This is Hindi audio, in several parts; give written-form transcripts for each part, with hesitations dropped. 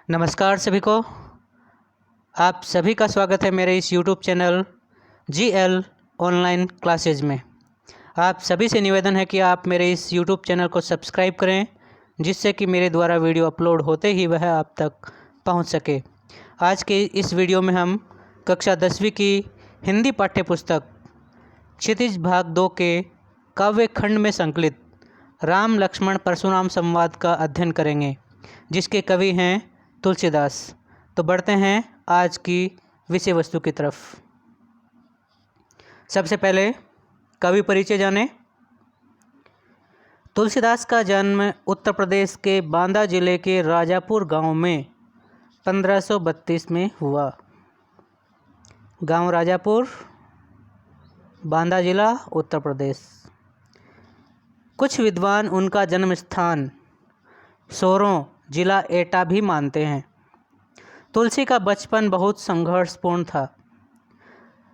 नमस्कार सभी को। आप सभी का स्वागत है मेरे इस YouTube channel GL online classes में। आप सभी से निवेदन है कि आप मेरे इस YouTube चैनल को सब्सक्राइब करें, जिससे कि मेरे द्वारा वीडियो अपलोड होते ही वह आप तक पहुंच सके। आज के इस वीडियो में हम कक्षा 10वीं की हिंदी पाठ्यपुस्तक क्षितिज भाग 2 के काव्य खंड में संकलित राम लक्ष्मण परशुराम संवाद का अध्ययन करेंगे, जिसके कवि हैं तुलसीदास। तो बढ़ते हैं आज की विषय वस्तु की तरफ। सबसे पहले कवि परिचय जानें। तुलसीदास का जन्म उत्तर प्रदेश के बांदा जिले के राजापुर गांव में 1532 में हुआ। गांव राजापुर, बांदा जिला, उत्तर प्रदेश। कुछ विद्वान उनका जन्म स्थान सोरों जिला एटा भी मानते हैं। तुलसी का बचपन बहुत संघर्षपूर्ण था।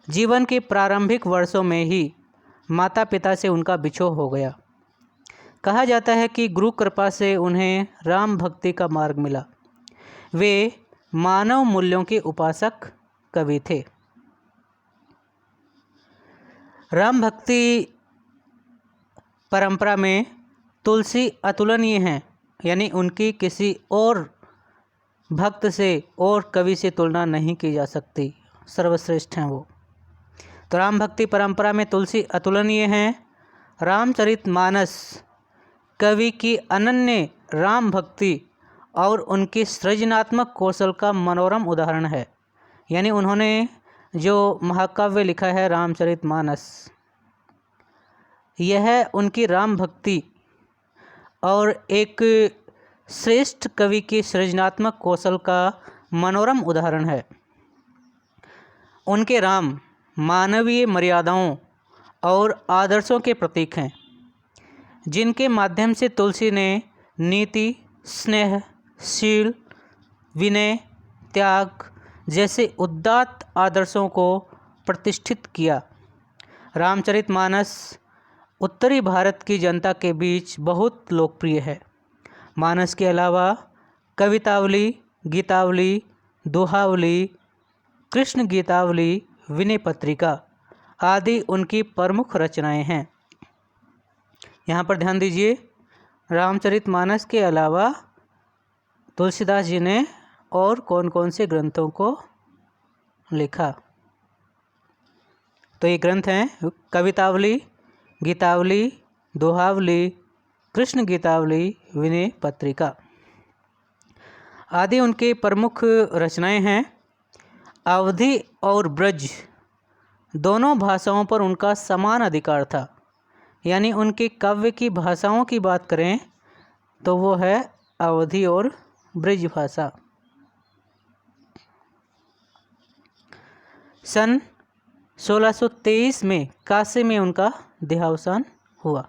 जीवन के प्रारंभिक वर्षों में ही माता पिता से उनका बिछोह हो गया। कहा जाता है कि गुरु कृपा से उन्हें राम भक्ति का मार्ग मिला। वे मानव मूल्यों के उपासक कवि थे। राम भक्ति परंपरा में तुलसी अतुलनीय हैं, यानी उनकी किसी और भक्त से और कवि से तुलना नहीं की जा सकती, सर्वश्रेष्ठ हैं वो। तो राम भक्ति परंपरा में तुलसी अतुलनीय हैं। रामचरितमानस कवि की अनन्य राम भक्ति और उनकी सृजनात्मक कौशल का मनोरम उदाहरण है। यानी उन्होंने जो महाकाव्य लिखा है रामचरितमानस, यह उनकी राम भक्ति और एक श्रेष्ठ कवि की सृजनात्मक कौशल का मनोरम उदाहरण है। उनके राम मानवीय मर्यादाओं और आदर्शों के प्रतीक हैं, जिनके माध्यम से तुलसी ने नीति, स्नेह, शील, विनय, त्याग जैसे उदात्त आदर्शों को प्रतिष्ठित किया। रामचरितमानस उत्तरी भारत की जनता के बीच बहुत लोकप्रिय है। मानस के अलावा कवितावली, गीतावली, दोहावली, कृष्ण गीतावली, विनय पत्रिका आदि उनकी प्रमुख रचनाएं हैं। यहाँ पर ध्यान दीजिए, रामचरितमानस के अलावा तुलसीदास जी ने और कौन कौन से ग्रंथों को लिखा। तो ये ग्रंथ हैं कवितावली, गीतावली, दोहावली, कृष्ण गीतावली, विनय पत्रिका आदि उनके प्रमुख रचनाएं हैं। अवधी और ब्रज दोनों भाषाओं पर उनका समान अधिकार था। यानी उनके काव्य की भाषाओं की बात करें तो वो है अवधी और ब्रज भाषा। सन 1623 में काशी में उनका देहावसान हुआ।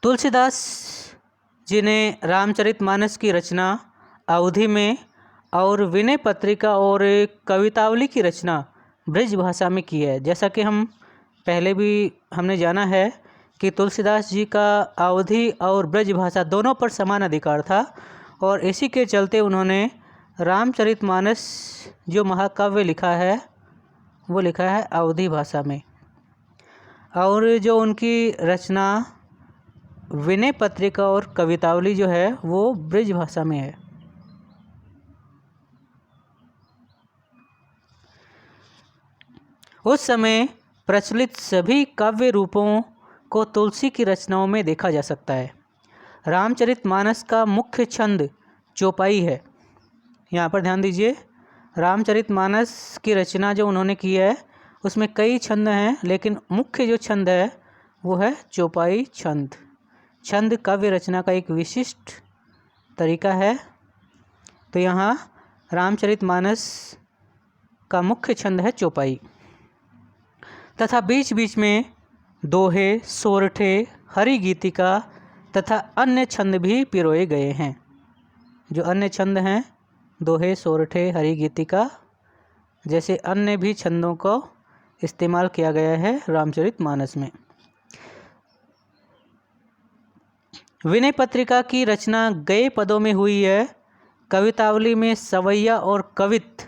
तुलसीदास जी ने रामचरितमानस की रचना अवधी में और विनय पत्रिका और कवितावली की रचना ब्रज भाषा में की है। जैसा कि हम पहले भी हमने जाना है कि तुलसीदास जी का अवधी और ब्रज भाषा दोनों पर समान अधिकार था, और इसी के चलते उन्होंने रामचरितमानस जो महाकाव्य लिखा है वो लिखा है अवधी भाषा में, और जो उनकी रचना विनय पत्रिका और कवितावली जो है वो ब्रज भाषा में है। उस समय प्रचलित सभी काव्य रूपों को तुलसी की रचनाओं में देखा जा सकता है। रामचरितमानस का मुख्य छंद चौपाई है। यहाँ पर ध्यान दीजिए, रामचरितमानस की रचना जो उन्होंने की है उसमें कई छंद हैं, लेकिन मुख्य जो छंद है वो है चौपाई छंद। छंद काव्य रचना का एक विशिष्ट तरीका है। तो यहाँ रामचरितमानस का मुख्य छंद है चौपाई, तथा बीच बीच में दोहे, सोरठे, हरि गीतिका तथा अन्य छंद भी पिरोए गए हैं। जो अन्य छंद हैं दोहे, सोरठे, हरि गीतिका जैसे अन्य भी छंदों को इस्तेमाल किया गया है रामचरितमानस में। विनय पत्रिका की रचना गए पदों में हुई है। कवितावली में सवैया और कवित्त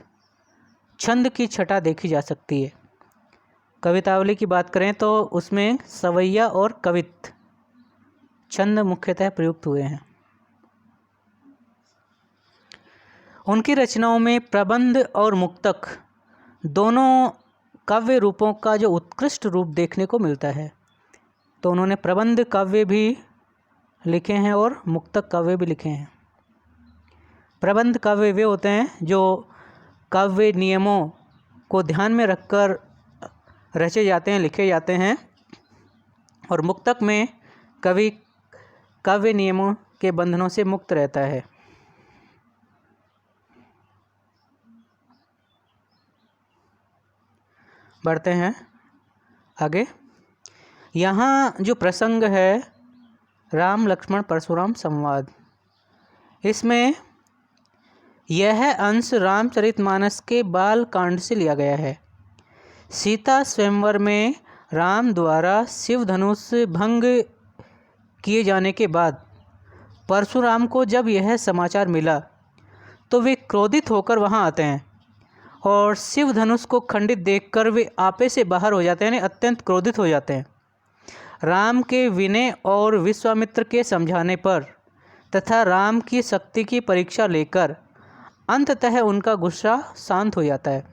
छंद की छटा देखी जा सकती है। कवितावली की बात करें तो उसमें सवैया और कवित्त छंद मुख्यतः प्रयुक्त हुए हैं। उनकी रचनाओं में प्रबंध और मुक्तक दोनों काव्य रूपों का जो उत्कृष्ट रूप देखने को मिलता है। तो उन्होंने प्रबंध काव्य भी लिखे हैं और मुक्तक काव्य भी लिखे हैं। प्रबंध काव्य वे होते हैं जो काव्य नियमों को ध्यान में रखकर रचे जाते हैं, लिखे जाते हैं, और मुक्तक में कवि काव्य नियमों के बंधनों से मुक्त रहता है। बढ़ते हैं आगे। यहाँ जो प्रसंग है राम लक्ष्मण परशुराम संवाद, इसमें यह अंश रामचरितमानस के बाल कांड से लिया गया है। सीता स्वयंवर में राम द्वारा शिव धनुष भंग किए जाने के बाद परशुराम को जब यह समाचार मिला तो वे क्रोधित होकर वहां आते हैं और शिव धनुष को खंडित देखकर वे आपे से बाहर हो जाते हैं, यानी अत्यंत क्रोधित हो जाते हैं। राम के विनय और विश्वामित्र के समझाने पर तथा राम की शक्ति की परीक्षा लेकर अंततः उनका गुस्सा शांत हो जाता है।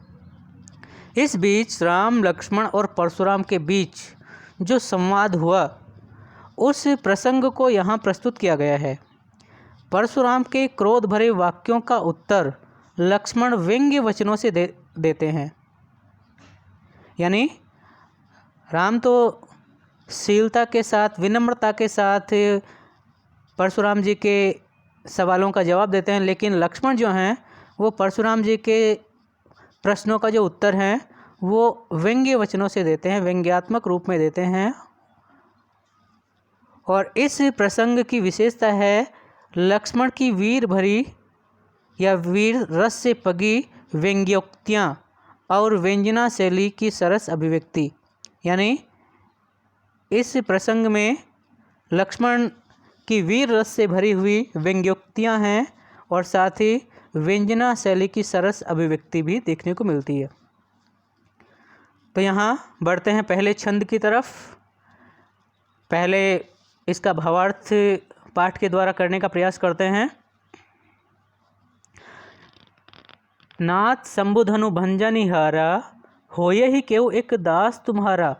इस बीच राम लक्ष्मण और परशुराम के बीच जो संवाद हुआ उस प्रसंग को यहाँ प्रस्तुत किया गया है। परशुराम के क्रोध भरे वाक्यों का उत्तर लक्ष्मण व्यंग्य वचनों से देते हैं। यानी राम तो शीलता के साथ, विनम्रता के साथ परशुराम जी के सवालों का जवाब देते हैं, लेकिन लक्ष्मण जो हैं वो परशुराम जी के प्रश्नों का जो उत्तर हैं वो व्यंग्य वचनों से देते हैं, व्यंग्यात्मक रूप में देते हैं। और इस प्रसंग की विशेषता है लक्ष्मण की वीर भरी या वीर रस से पगी व्यंग्योक्तियाँ और व्यंजना शैली की सरस अभिव्यक्ति। यानी इस प्रसंग में लक्ष्मण की वीर रस से भरी हुई व्यंग्योक्तियाँ हैं और साथ ही व्यंजना शैली की सरस अभिव्यक्ति भी देखने को मिलती है। तो यहाँ बढ़ते हैं पहले छंद की तरफ। पहले इसका भावार्थ पाठ के द्वारा करने का प्रयास करते हैं। नाथ शंभुधनु भंजनिहारा, होय ही केउ एक दास तुम्हारा।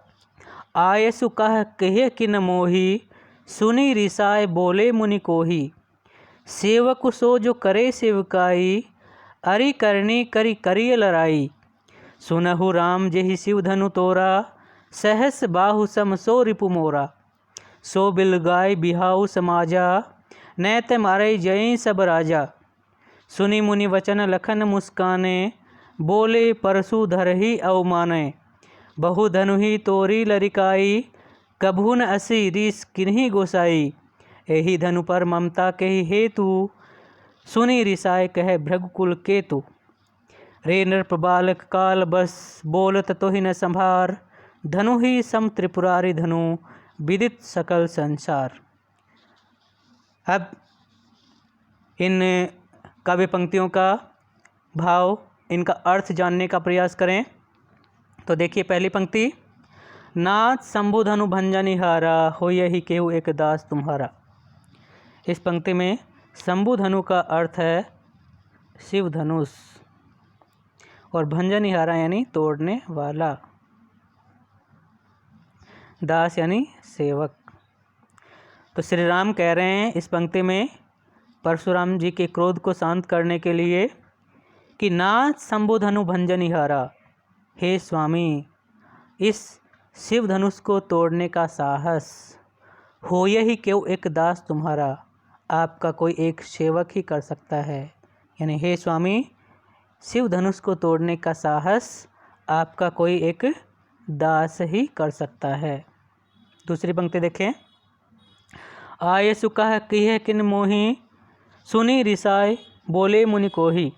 आयसु कह कहे किन मोही, सुनी रिसाए बोले मुनि कोही। सेवक सो जो करे सेवकाई, अरि करनी करी करिय लड़ाई। सुनहु राम जेहि शिव धनु तोरा, सहस बाहु सम सो रिपु मोरा। सो बिल गाय बिहाऊ समाजा, नैत मारे जय सब राजा। सुनि मुनि वचन लखन मुस्काने, बोले परशु धरहि अवमाने। बहु धनु ही तोरी लरिकाई, कभुन असी रीस किन्हीं गोसाई। एहि धनु पर ममता के हेतु, सुनि रिसाए कह भृगुकुल केतु। रे नृप बालक काल बस, बोलत तो ही न संभार। धनु ही सम त्रिपुरारी धनु, विदित सकल संसार। अब इन काव्य पंक्तियों का भाव, इनका अर्थ जानने का प्रयास करें। तो देखिए पहली पंक्ति, नाथ शंभुधनु भंजनिहारा, होय ही केहू एक दास तुम्हारा। इस पंक्ति में शंभुधनु का अर्थ है शिव धनुष और भंजनिहारा यानी तोड़ने वाला, दास यानी सेवक। तो श्री राम कह रहे हैं इस पंक्ति में परशुराम जी के क्रोध को शांत करने के लिए कि नाथ शंभुधनु भंजनिहारा, हे स्वामी इस शिव धनुष को तोड़ने का साहस होय ही क्यों एक दास तुम्हारा, आपका कोई एक सेवक ही कर सकता है। यानी हे स्वामी शिव धनुष को तोड़ने का साहस आपका कोई एक दास ही कर सकता है। दूसरी पंक्ति देखें, आये सुकह किह किन मोही, सुनी रिसाए बोले मुनि कोही।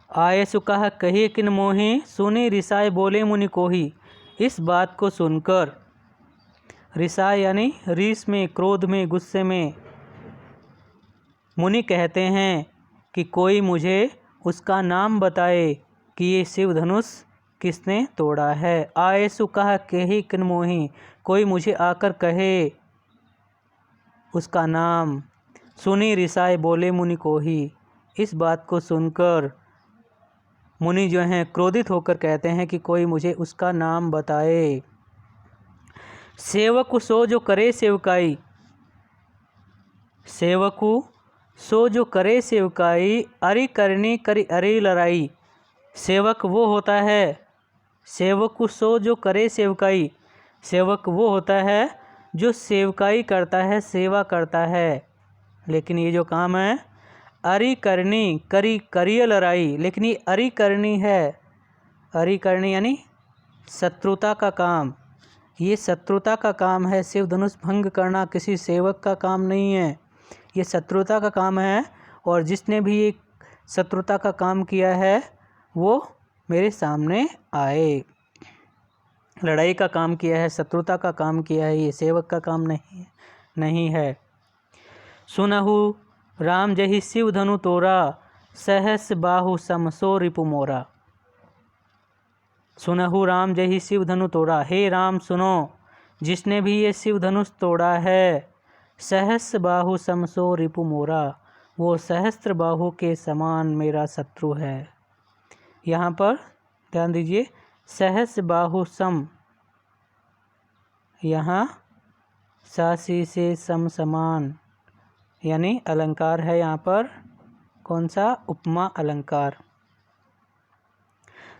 आये सु कहा कही किन मोहि, सुनी रिसाए बोले मुनि कोही। इस बात को सुनकर, रिसाए यानी रीस में, क्रोध में, गुस्से में, मुनि कहते हैं कि कोई मुझे उसका नाम बताए कि ये शिव धनुष किसने तोड़ा है। आये सु कहा कही किन मोहि, कोई मुझे आकर कहे उसका नाम। सुनी रिसाए बोले मुनि कोही। इस बात को सुनकर मुनि जो हैं क्रोधित होकर कहते हैं कि कोई मुझे उसका नाम बताए। सेवक सो जो करे सेवकाई, सेवकु सो जो करे सेवकाई, अरि करनी करी अरि लड़ाई। सेवक वो होता है, सेवकु सो जो करे सेवकाई, सेवक वो होता है जो सेवकाई करता है, सेवा करता है। लेकिन ये जो काम है अरि करनी करी करिय लड़ाई, लेकिन ये अरि करनी है। अरि करनी यानी शत्रुता का काम, ये शत्रुता का काम है। शिव धनुष भंग करना किसी सेवक का काम नहीं है, ये शत्रुता का काम है। और जिसने भी ये शत्रुता का काम किया है वो मेरे सामने आए। लड़ाई का काम किया है, शत्रुता का काम किया है, ये सेवक का काम नहीं है। सुनहु राम जहि शिव धनु तोरा, सहस बाहु समसो रिपु मोरा। सुनहु राम जहि शिव धनु तोड़ा, हे राम सुनो, जिसने भी ये शिव धनुष तोड़ा है, सहस्र बाहु समसो रिपु मोरा, वो सहस्त्र बाहु के समान मेरा शत्रु है। यहाँ पर ध्यान दीजिए, सहस्र बाहु सम, यहाँ सासी से सम समान यानी अलंकार है। यहाँ पर कौन सा? उपमा अलंकार।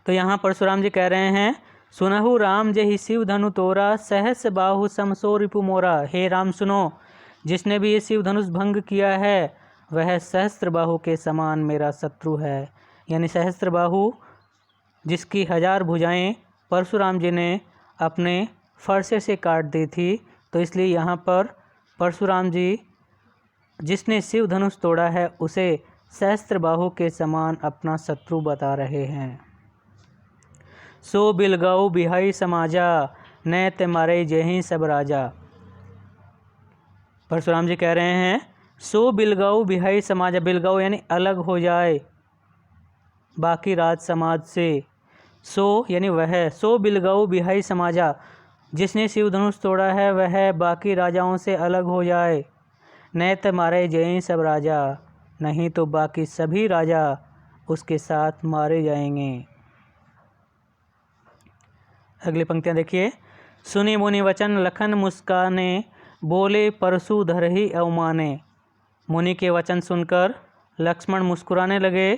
तो यहाँ परशुराम जी कह रहे हैं, सुनहु राम जहि शिव धनु तोरा, सहस बाहु समसो रिपु मोरा। हे राम सुनो, जिसने भी ये शिव धनुष भंग किया है वह सहस्त्र बाहु के समान मेरा शत्रु है। यानी सहस्त्र बाहु जिसकी 1000 भुजाएं परशुराम जी ने अपने फरसे से काट दी थी, तो इसलिए यहाँ पर परशुराम जी जिसने शिव धनुष तोड़ा है उसे सहस्त्र बाहु के समान अपना शत्रु बता रहे हैं। सो बिलगाऊ बिहाई समाजा, नैत मारे जहीं सब राजा। परशुराम जी कह रहे हैं, सो बिलगाऊ बिहाई समाजा, बिलगाऊ यानी अलग हो जाए बाकी राज समाज से। सो यानी वह, सो बिलगाऊ बिहाई समाजा, जिसने शिव धनुष तोड़ा है वह बाकी राजाओं से अलग हो जाए। नैत मारे जहीं सब राजा, नहीं तो बाकी सभी राजा उसके साथ मारे जाएंगे। अगली पंक्तियाँ देखिए। सुनी मुनि वचन लखन मुस्काने, बोले परशु धरहि अवमाने। मुनि के वचन सुनकर लक्ष्मण मुस्कुराने लगे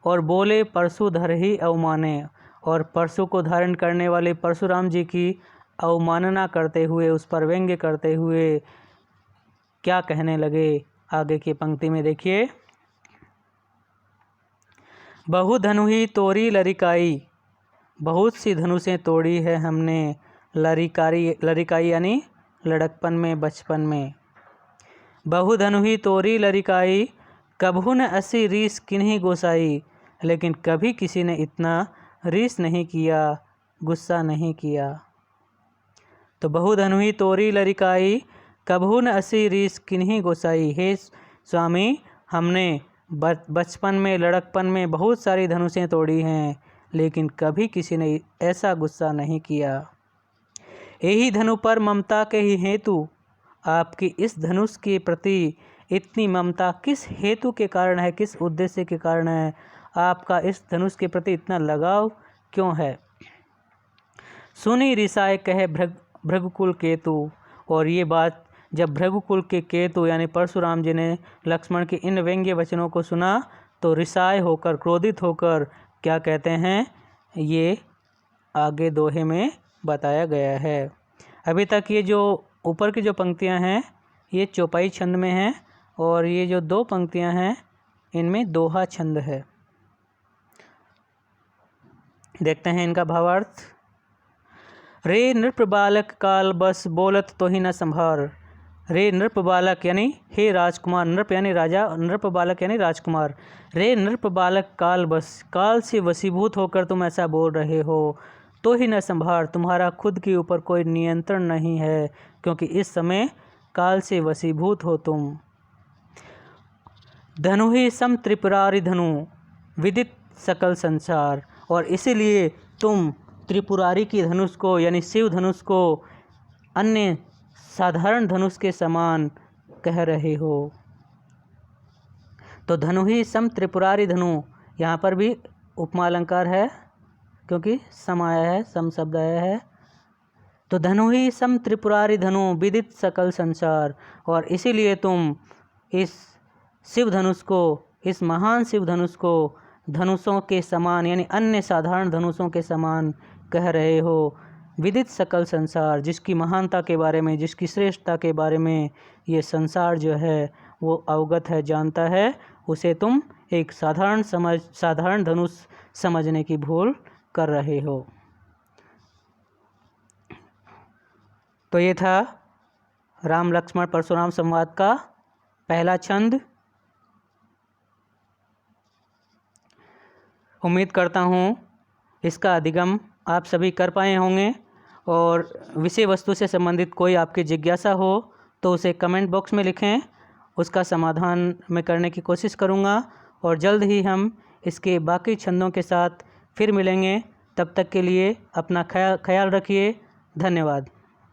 और बोले परशु धरहि अवमाने, और परशु को धारण करने वाले परशुराम जी की अवमानना करते हुए, उस पर व्यंग्य करते हुए क्या कहने लगे। आगे की पंक्ति में देखिए। बहु धनु ही तोरी लरिकाई, बहुत सी धनुषें तोड़ी है हमने। लरिकाई यानी लड़कपन में, बचपन में। बहु धनु ही तोरी लरिकाई, कभू न असी रीस किन्हीं गोसाई। लेकिन कभी किसी ने इतना रीस नहीं किया, गुस्सा नहीं किया। तो बहु धनु ही तोरी लरिकाई, कभू न असी रीस किन्हीं गोसाई। हे स्वामी, हमने बचपन में, लड़कपन में बहुत सारी धनुषें तोड़ी हैं, लेकिन कभी किसी ने ऐसा गुस्सा नहीं किया। यही धनु पर ममता के ही हेतु, आपकी इस धनुष के प्रति इतनी ममता किस हेतु के कारण है, किस उद्देश्य के कारण है, आपका इस धनुष के प्रति इतना लगाव क्यों है। सुनी रिसाए कहे भृगुकुल केतु। और ये बात जब भृगुकुल के केतु यानी परशुराम जी ने लक्ष्मण के इन व्यंग्य वचनों को सुना तो रिसाए होकर, क्रोधित होकर क्या कहते हैं, ये आगे दोहे में बताया गया है। अभी तक ये जो ऊपर की जो पंक्तियां हैं ये चौपाई छंद में हैं, और ये जो 2 पंक्तियां हैं इनमें दोहा छंद है। देखते हैं इनका भावार्थ। रे नृप बालक काल बस, बोलत तो ही न संभार। रे नृप बालक यानी हे राजकुमार, नृप यानी राजा, नृप बालक यानी राजकुमार। रे नृप बालक काल से वशीभूत होकर तुम ऐसा बोल रहे हो, तो ही न संभार, तुम्हारा खुद के ऊपर कोई नियंत्रण नहीं है, क्योंकि इस समय काल से वशीभूत हो तुम। धनु ही सम त्रिपुरारि धनु, विदित सकल संसार, और इसीलिए तुम त्रिपुरारी की धनुष को यानी शिव धनुष को अन्य साधारण धनुष के समान कह रहे हो। तो धनु ही सम त्रिपुरारी धनु, यहाँ पर भी उपमा अलंकार है क्योंकि सम आया है, सम शब्द आया है। तो धनु ही सम त्रिपुरारी धनु, विदित सकल संसार, और इसीलिए तुम इस शिव धनुष को, इस महान शिव धनुष को धनुषों के समान यानी अन्य साधारण धनुषों के समान कह रहे हो। विदित सकल संसार, जिसकी महानता के बारे में, जिसकी श्रेष्ठता के बारे में ये संसार जो है वो अवगत है, जानता है, उसे तुम एक साधारण धनुष समझने की भूल कर रहे हो। तो ये था राम लक्ष्मण परशुराम संवाद का पहला छंद। उम्मीद करता हूँ इसका अधिगम आप सभी कर पाए होंगे, और विषय वस्तु से संबंधित कोई आपकी जिज्ञासा हो तो उसे कमेंट बॉक्स में लिखें, उसका समाधान मैं करने की कोशिश करूँगा, और जल्द ही हम इसके बाकी छंदों के साथ फिर मिलेंगे। तब तक के लिए अपना ख्याल रखिए। धन्यवाद।